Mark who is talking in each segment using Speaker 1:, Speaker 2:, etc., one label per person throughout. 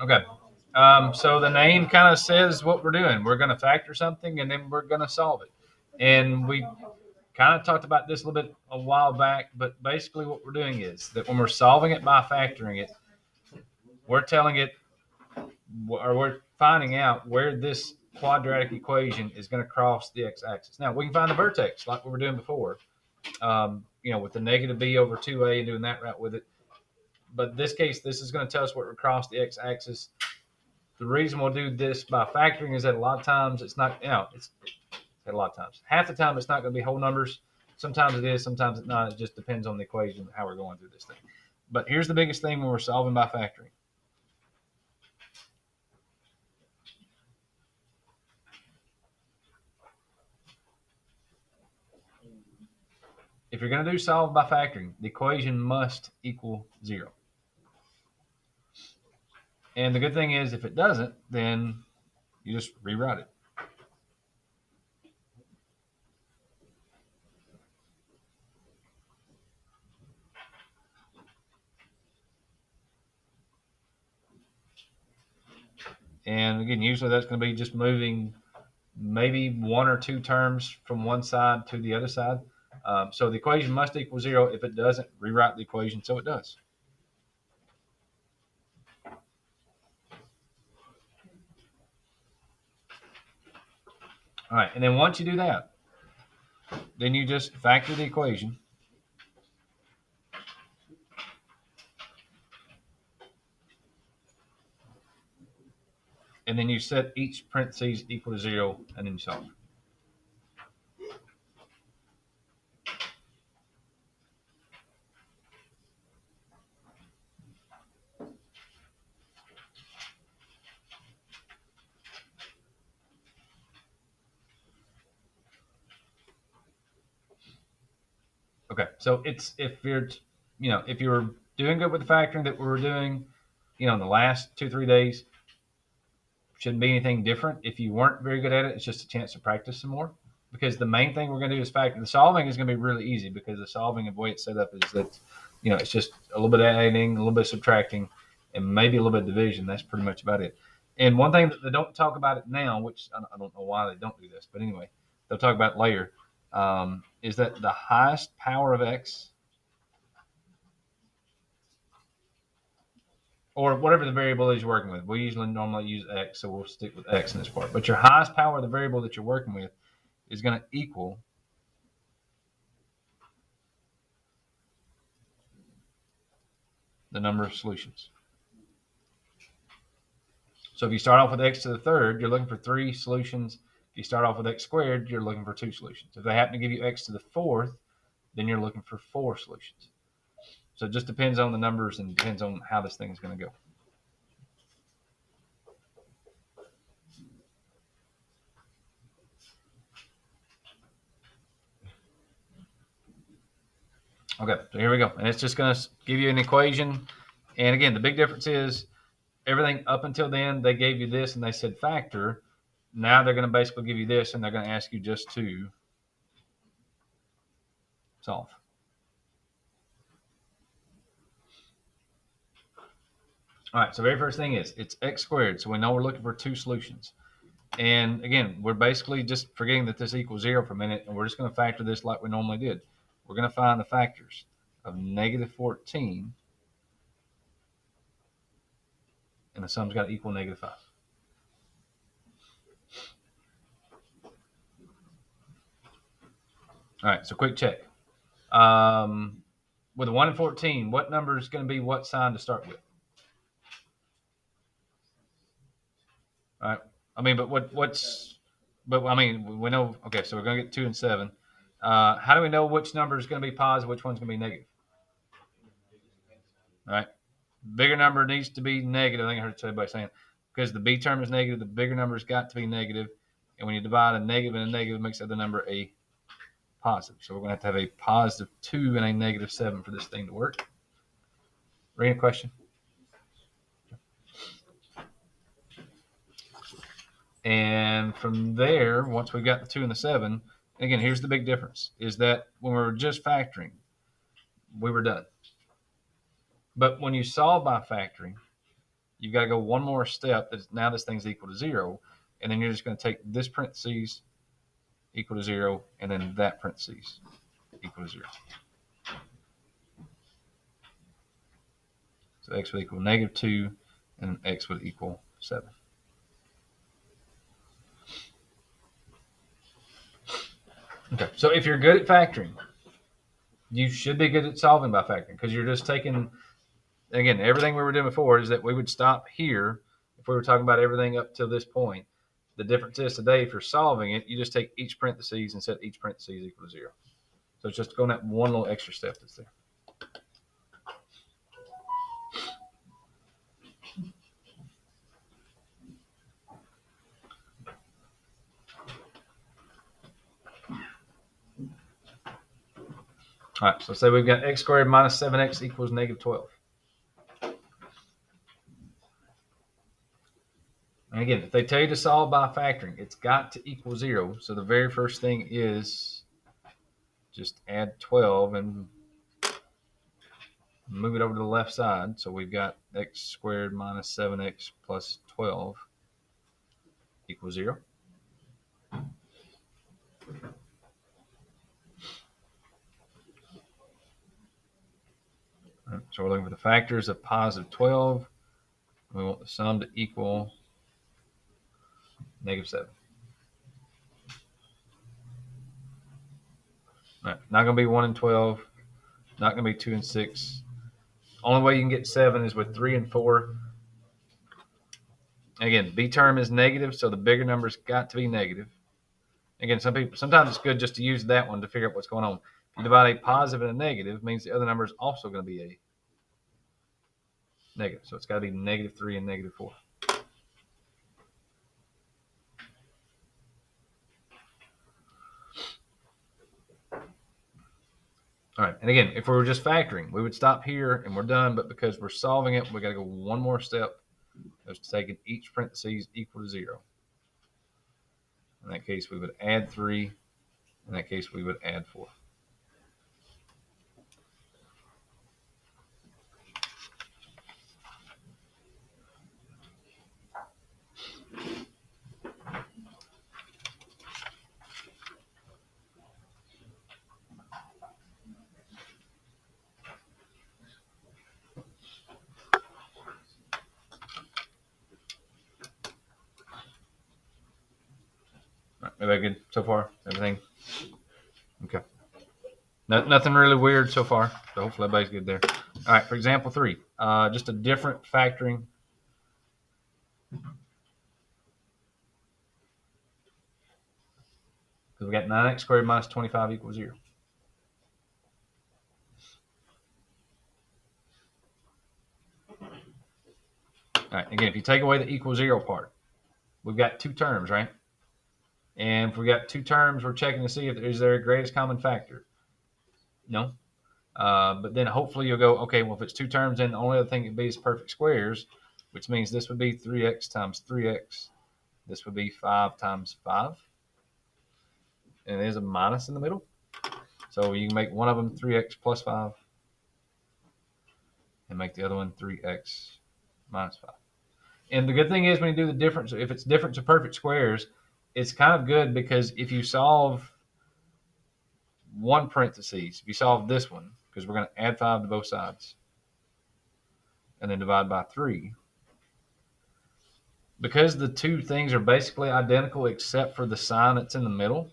Speaker 1: Okay. So the name kind of says what we're doing. We're going to factor something and then we're going to solve it. And we kind of talked about this a little bit a while back, but basically what we're doing is that when we're solving it by factoring it, we're telling it, or we're finding out where this quadratic equation is going to cross the x-axis. Now we can find the vertex like we were doing before, with the negative b over 2a and doing that route with it. But in this case, this is going to tell us where it cross the x-axis. The reason we'll do this by factoring is that a lot of times it's not, it's a lot of times. Half the time it's not going to be whole numbers. Sometimes it is, sometimes it's not. It just depends on the equation, how we're going through this thing. But here's the biggest thing when we're solving by factoring. If you're going to do solve by factoring, the equation must equal 0. And the good thing is, if it doesn't, then you just rewrite it. And again, usually that's going to be just moving maybe one or two terms from one side to the other side. So the equation must equal 0. If it doesn't, rewrite the equation so it does. All right, and then once you do that, then you just factor the equation. And then you set each parentheses equal to 0, and then you solve. Okay, so it's if you're doing good with the factoring that we were doing, in the last 2-3 days, shouldn't be anything different. If you weren't very good at it, it's just a chance to practice some more. Because the main thing we're going to do is factor. The solving is going to be really easy because the solving of the way it's set up is that, it's just a little bit of adding, a little bit of subtracting, and maybe a little bit of division. That's pretty much about it. And one thing that they don't talk about it now, which I don't know why they don't do this, but anyway, they'll talk about it later, is that the highest power of x, or whatever the variable is you're working with. We usually normally use x, so we'll stick with x in this part. But your highest power of the variable that you're working with is going to equal the number of solutions. So if you start off with x to the third, you're looking for 3 solutions. If you start off with x squared, you're looking for 2 solutions. If they happen to give you x to the fourth, then you're looking for 4 solutions. So it just depends on the numbers and depends on how this thing is going to go. Okay, so here we go. And it's just going to give you an equation. And again, the big difference is everything up until then, they gave you this and they said factor. Now they're going to basically give you this and they're going to ask you just to solve. All right, so very first thing is it's x squared. So we know we're looking for 2 solutions. And again, we're basically just forgetting that this equals 0 for a minute, and we're just going to factor this like we normally did. We're going to find the factors of negative 14, and the sum's got to equal negative 5. All right, so quick check. With a 1 and 14, what number is going to be what sign to start with? All right. I mean, but we know, okay, so we're going to get 2 and 7. How do we know which number is going to be positive, which one's going to be negative? All right. Bigger number needs to be negative. I think I heard somebody saying, because the b term is negative, the bigger number's got to be negative. And when you divide a negative and a negative, it makes the other number a positive. So we're going to have a positive 2 and a negative 7 for this thing to work. Ready? Question? And from there, once we've got the 2 and the 7, Again, here's the big difference: is that when we were just factoring, we were done. But when you solve by factoring, you've got to go one more step. That now this thing's equal to zero, and then you're just going to take this parentheses equal to zero, and then that parentheses equal to zero. So x would equal -2, and x would equal 7. Okay, so if you're good at factoring, you should be good at solving by factoring because you're just taking, again, everything we were doing before is that we would stop here if we were talking about everything up to this point. The difference is today, if you're solving it, you just take each parentheses and set each parentheses equal to 0. So it's just going that one little extra step that's there. All right, so say we've got x squared minus 7x equals -12. And again, if they tell you to solve by factoring, it's got to equal 0. So the very first thing is just add 12 and move it over to the left side. So we've got x squared minus 7x plus 12 equals 0. Right, so we're looking for the factors of positive 12. We want the sum to equal -7. All right, not going to be 1 and 12. Not going to be 2 and 6. Only way you can get 7 is with 3 and 4. Again, B term is negative, so the bigger number's got to be negative. Again, sometimes it's good just to use that one to figure out what's going on. If you divide a positive and a negative, it means the other number is also going to be a negative. So it's got to be -3 and -4. All right, and again, if we were just factoring, we would stop here and we're done. But because we're solving it, we got to go one more step. That's taking each parentheses equal to 0. In that case, we would add 3. In that case, we would add 4. All right, everybody good so far? Everything? Okay. Nothing really weird so far. So hopefully everybody's good there. All right, for example 3, just a different factoring. Because we got 9x squared minus 25 equals 0. All right, again, if you take away the equal 0 part, we've got two terms, right? And if we got two terms, we're checking to see if is there a greatest common factor. No. But then hopefully you'll go, okay, well, if it's two terms, then the only other thing it could be is perfect squares, which means this would be 3x times 3x. This would be 5 times 5. And there's a minus in the middle. So you can make one of them 3x plus 5 and make the other one 3x minus 5. And the good thing is when you do the difference, if it's difference of perfect squares, it's kind of good because if you solve one parentheses, if you solve this one, because we're going to add 5 to both sides and then divide by 3, because the two things are basically identical except for the sign that's in the middle,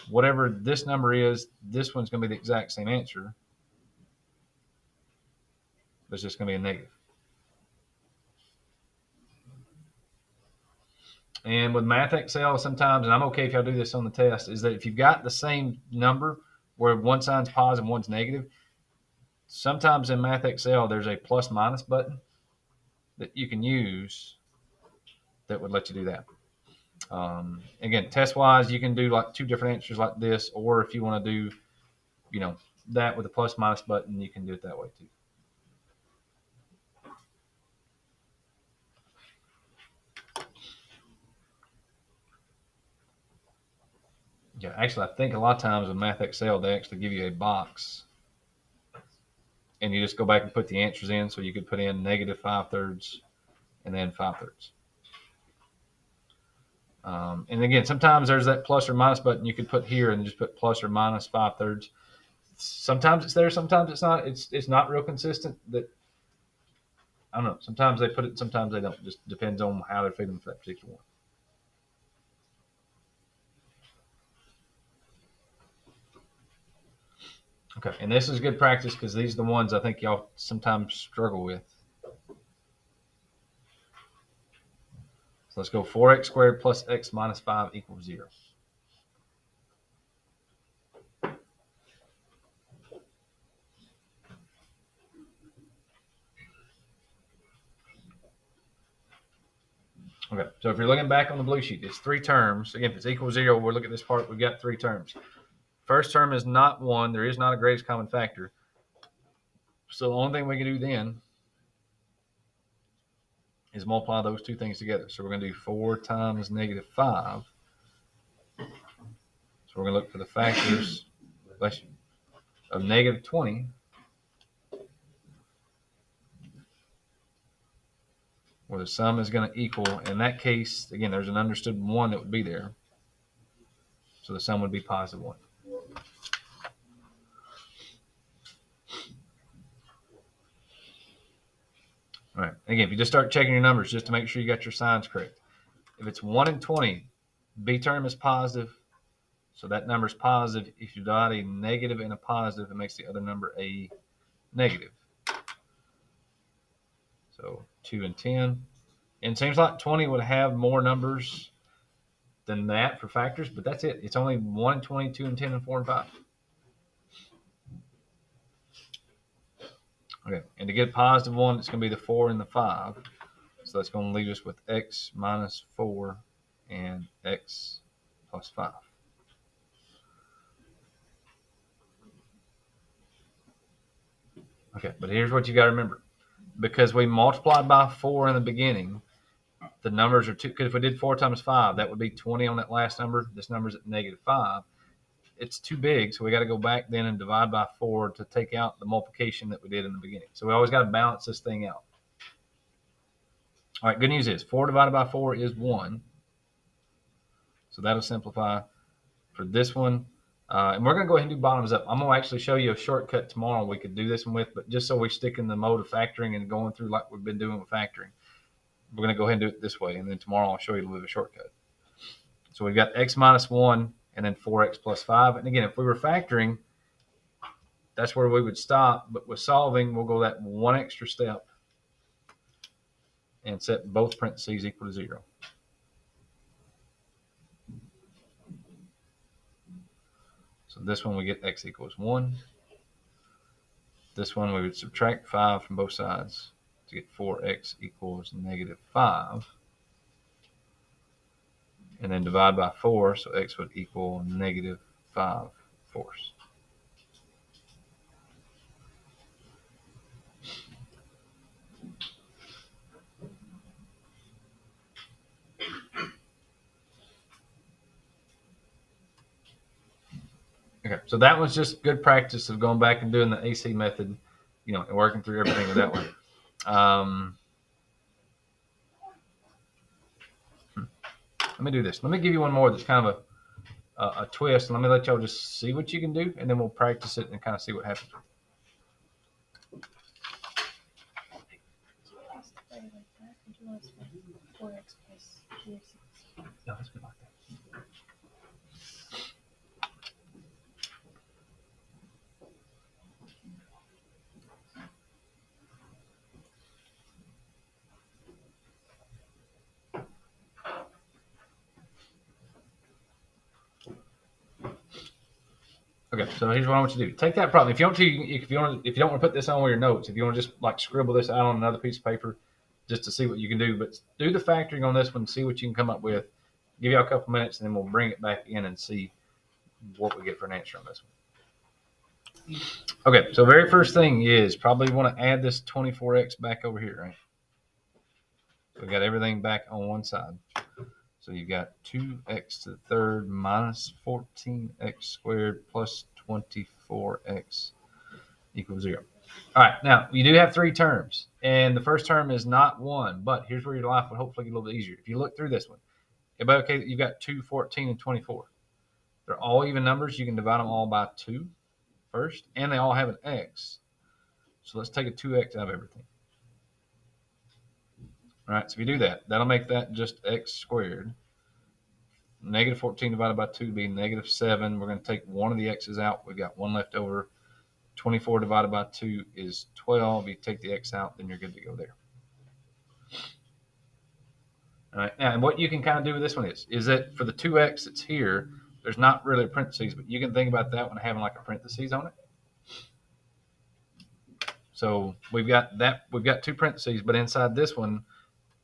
Speaker 1: whatever this number is, this one's going to be the exact same answer, but it's just going to be a negative. And with Math Excel, sometimes, and I'm okay if y'all do this on the test, is that if you've got the same number where one sign's positive and one's negative, sometimes in Math Excel there's a plus minus button that you can use that would let you do that. Again, test wise, you can do like two different answers like this, or if you want to do, that with a plus minus button, you can do it that way too. Yeah, actually, I think a lot of times in Math Excel, they actually give you a box and you just go back and put the answers in. So you could put in -5/3 and then 5/3. And again, sometimes there's that plus or minus button you could put here and just put plus or minus 5/3. Sometimes it's there, sometimes it's not. It's not real consistent. That I don't know. Sometimes they put it, sometimes they don't. Just depends on how they're feeling for that particular one. Okay, and this is good practice because these are the ones I think y'all sometimes struggle with. So let's go 4x² plus x minus 5 equals 0. Okay, so if you're looking back on the blue sheet, it's 3 terms. Again, if it's equal 0, we'll look at this part. We've got 3 terms. First term is not 1. There is not a greatest common factor. So the only thing we can do then is multiply those two things together. So we're going to do 4 times -5. So we're going to look for the factors of -20, where the sum is going to equal. In that case, again, there's an understood 1 that would be there. So the sum would be +1. All right. Again, if you just start checking your numbers just to make sure you got your signs correct. If it's 1 and 20, B term is positive. So that number is positive. If you divide a negative and a positive, it makes the other number a negative. So 2 and 10. And it seems like 20 would have more numbers than that for factors, but that's it. It's only 1 and 20, 2 and 10, and 4 and 5. Okay, and to get +1, it's going to be the 4 and the 5. So that's going to leave us with x minus 4 and x plus 5. Okay, but here's what you got to remember. Because we multiplied by 4 in the beginning, the numbers are two. Because if we did 4 times 5, that would be 20 on that last number. This number's at -5. It's too big, so we got to go back then and divide by 4 to take out the multiplication that we did in the beginning. So we always got to balance this thing out. All right, good news is 4 divided by 4 is 1. So that'll simplify for this one. And we're going to go ahead and do bottoms up. I'm going to actually show you a shortcut tomorrow we could do this one with, but just so we stick in the mode of factoring and going through like we've been doing with factoring, we're going to go ahead and do it this way. And then tomorrow I'll show you a little bit of a shortcut. So we've got x minus 1 and then 4x plus 5. And again, if we were factoring, that's where we would stop. But with solving, we'll go that one extra step and set both parentheses equal to 0. So this one we get x equals 1. This one we would subtract 5 from both sides to get 4x equals -5. And then divide by 4, so x would equal -5/4. Okay, so that was just good practice of going back and doing the AC method, and working through everything with that one. Let me do this. Let me give you one more that's kind of a twist. Let me let y'all just see what you can do, and then we'll practice it and kind of see what happens. No, it's been like that. Okay, so here's what I want you to do. Take that problem. If you don't want to put this on with your notes, if you want to just like scribble this out on another piece of paper, just to see what you can do. But do the factoring on this one, see what you can come up with. Give you a couple minutes, and then we'll bring it back in and see what we get for an answer on this one. Okay, so very first thing is probably want to add this 24x back over here, right? So we got everything back on one side. So you've got 2x to the third minus 14x squared plus 24x equals 0. All right, now you do have three terms, and the first term is not 1, but here's where your life will hopefully get a little bit easier. If you look through this one, everybody okay that you've got 2, 14, and 24? They're all even numbers. You can divide them all by 2 first, and they all have an x. So let's take a 2x out of everything. All right, so if you do that, that'll make that just x squared. Negative 14 divided by 2 would be negative 7. We're going to take one of the x's out. We've got one left over. 24 divided by 2 is 12. You take the x out, then you're good to go there. All right, now, and what you can kind of do with this one is that for the 2x that's here, there's not really a parentheses, but you can think about that one having like a parentheses on it. So we've got two parentheses, but inside this one,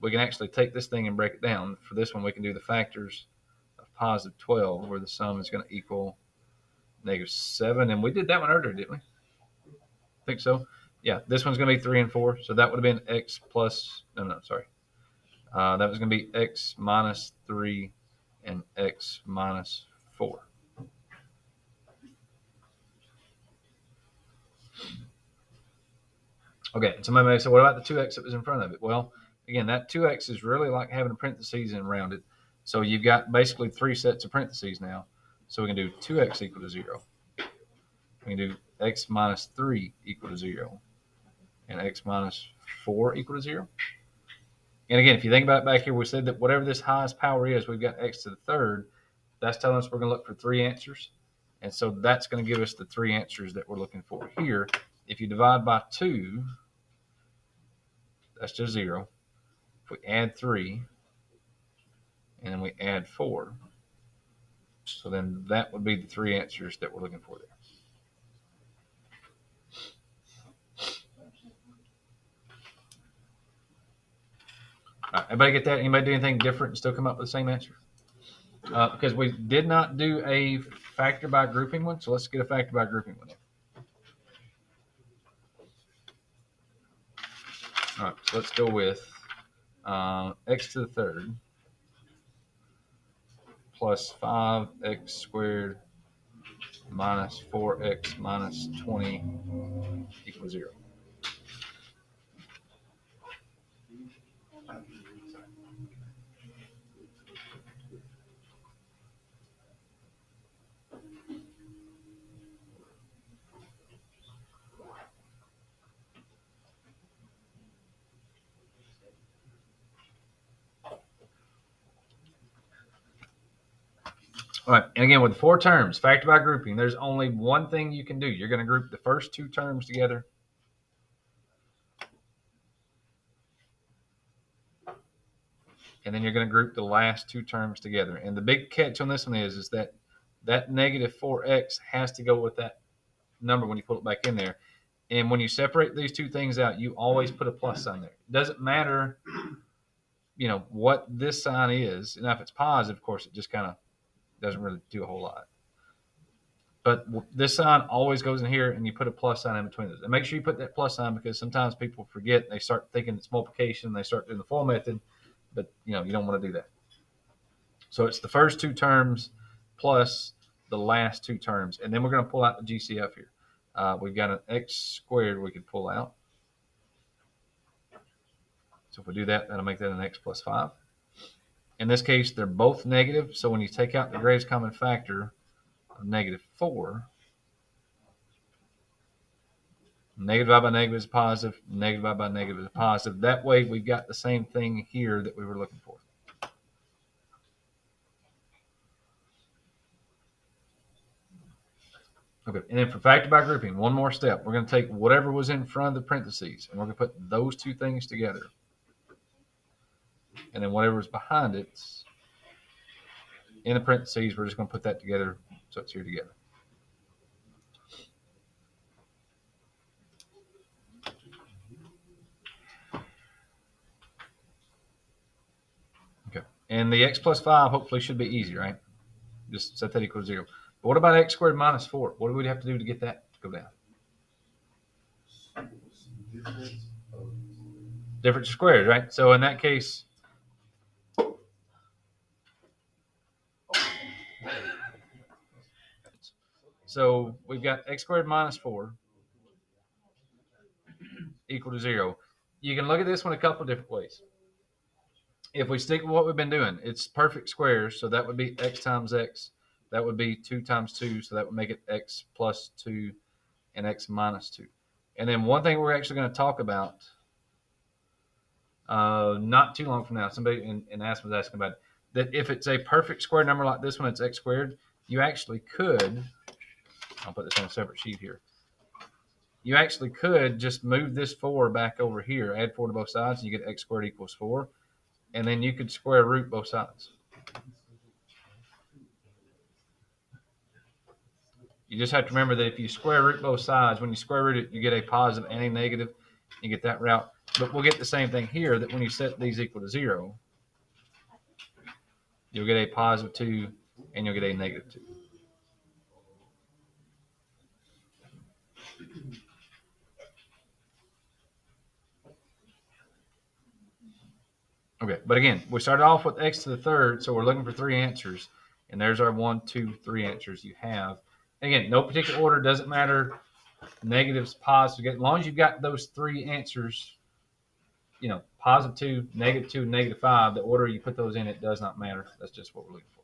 Speaker 1: we can actually take this thing and break it down. For this one, we can do the factors of positive 12, where the sum is going to equal negative 7. And we did that one earlier, didn't we? I think so. Yeah, this one's going to be 3 and 4. So that would have been x plus, sorry. That was going to be x minus 3 and x minus 4. Okay, and somebody may say, what about the 2x that was in front of it? Well, again, that 2x is really like having a parentheses in around it. So you've got basically 3 sets of parentheses now. So we can do 2x equal to 0. We can do x minus 3 equal to 0. And x minus 4 equal to 0. And again, if you think about it back here, we said that whatever this highest power is, we've got x to the third. That's telling us we're going to look for 3 answers. And so that's going to give us the 3 answers that we're looking for here. If you divide by 2, that's just 0. If we add 3, and then we add 4, so then that would be the 3 answers that we're looking for there. All right, everybody get that? Anybody do anything different and still come up with the same answer? Because we did not do a factor by grouping one, so let's get a factor by grouping one. All right, so let's go with x to the third plus 5x squared minus 4x minus 20 equals 0. All right, and again, with 4 terms, factor by grouping, there's only one thing you can do. You're going to group the first 2 terms together. And then you're going to group the last 2 terms together. And the big catch on this one is that that negative 4x has to go with that number when you put it back in there. And when you separate these 2 things out, you always put a plus sign there. It doesn't matter, what this sign is. Now, if it's positive, of course, it just kind of doesn't really do a whole lot. But this sign always goes in here, and you put a plus sign in between those. And make sure you put that plus sign, because sometimes people forget. They start thinking it's multiplication. They start doing the FOIL method, but you don't want to do that. So it's the first 2 terms plus the last 2 terms, and then we're going to pull out the GCF here. We've got an x squared we could pull out. So if we do that, that'll make that an x plus 5. In this case, they're both negative, so when you take out the greatest common factor of negative 4, negative divided by negative is positive, negative divided by negative is positive. That way, we've got the same thing here that we were looking for. Okay, and then for factor by grouping, one more step. We're going to take whatever was in front of the parentheses, and we're going to put those 2 things together. And then whatever's behind it, in the parentheses, we're just going to put that together so it's here together. Okay, and the x plus 5 hopefully should be easy, right? Just set that equal to 0. But what about x squared minus 4? What do we have to do to get that to go down? Difference of squares, right? So in that case, So we've got x squared minus 4 equal to 0. You can look at this one a couple different ways. If we stick with what we've been doing, it's perfect squares. So that would be x times x. That would be 2 times 2. So that would make it x plus 2 and x minus 2. And then one thing we're actually going to talk about not too long from now, somebody in Aspen was asking about it, that if it's a perfect square number like this one, it's x squared, you actually could, I'll put this on a separate sheet here. You actually could just move this 4 back over here, add 4 to both sides, and you get x squared equals 4. And then you could square root both sides. You just have to remember that if you square root both sides, when you square root it, you get a positive and a negative. You get that route. But we'll get the same thing here, that when you set these equal to 0, you'll get a positive 2 and you'll get a negative 2. Okay, but again, we started off with x to the third, so we're looking for 3 answers. And there's our 1, 2, 3 answers you have. Again, no particular order, doesn't matter. Negatives, positives, as long as you've got those 3 answers, positive 2, negative 2, negative 5, the order you put those in, it does not matter. That's just what we're looking for.